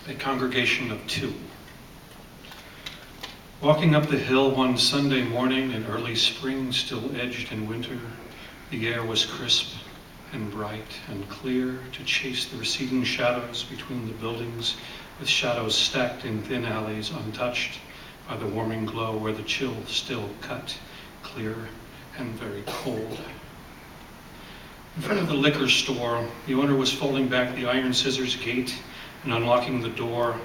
a congregation of two. Walking up the hill one Sunday morning in early spring, still edged in winter, the air was crisp and bright and clear to chase the receding shadows between the buildings, with shadows stacked in thin alleys untouched by the warming glow where the chill still cut clear and very cold. In front of the liquor store, the owner was folding back the iron scissors gate and unlocking the door.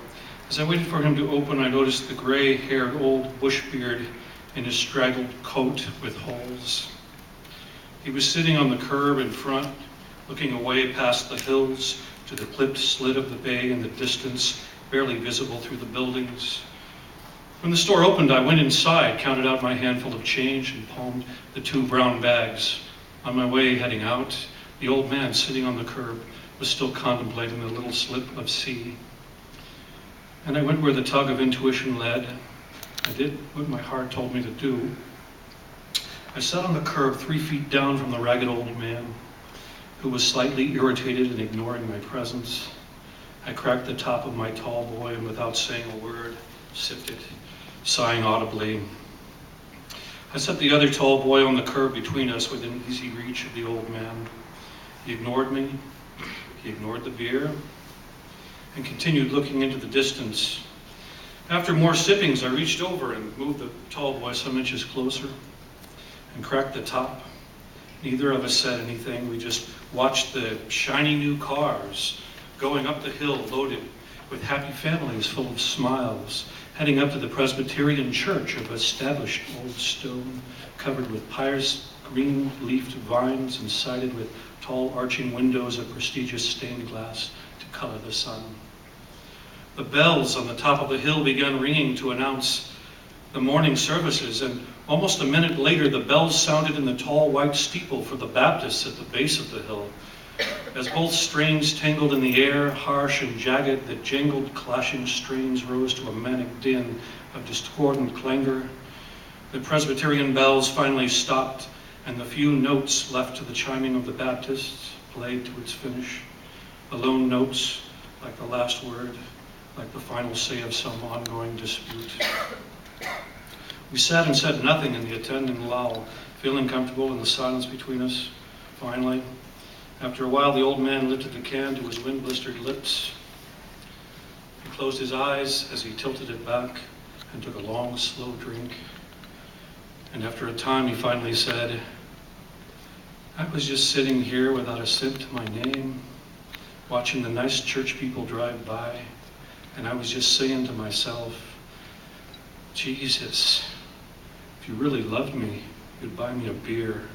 As I waited for him to open, I noticed the gray-haired old bushbeard in his straggled coat with holes. He was sitting on the curb in front, looking away past the hills to the clipped slit of the bay in the distance, barely visible through the buildings. When the store opened, I went inside, counted out my handful of change, and palmed the 2 brown bags. On my way heading out, the old man sitting on the curb was still contemplating the little slip of sea. And I went where the tug of intuition led. I did what my heart told me to do. I sat on the curb 3 feet down from the ragged old man, who was slightly irritated and ignoring my presence. I cracked the top of my tall boy and without saying a word, sipped it, sighing audibly. I set the other tall boy on the curb between us within easy reach of the old man. He ignored me, he ignored the beer, and continued looking into the distance. After more sippings, I reached over and moved the tall boy some inches closer and cracked the top. Neither of us said anything. We just watched the shiny new cars going up the hill loaded with happy families full of smiles, heading up to the Presbyterian church of established old stone, covered with pious green-leafed vines and sided with tall arching windows of prestigious stained glass to color the sun. The bells on the top of the hill began ringing to announce the morning services, and almost a minute later the bells sounded in the tall white steeple for the Baptists at the base of the hill. As both strains tangled in the air, harsh and jagged, the jangled, clashing strains rose to a manic din of discordant clangor. The Presbyterian bells finally stopped, and the few notes left to the chiming of the Baptists played to its finish. The lone notes, like the last word, like the final say of some ongoing dispute. We sat and said nothing in the attending lull, feeling comfortable in the silence between us. Finally, after a while, the old man lifted the can to his wind-blistered lips. He closed his eyes as he tilted it back and took a long, slow drink. And after a time, he finally said, "I was just sitting here without a cent to my name, watching the nice church people drive by, and I was just saying to myself, Jesus, if you really loved me, you'd buy me a beer."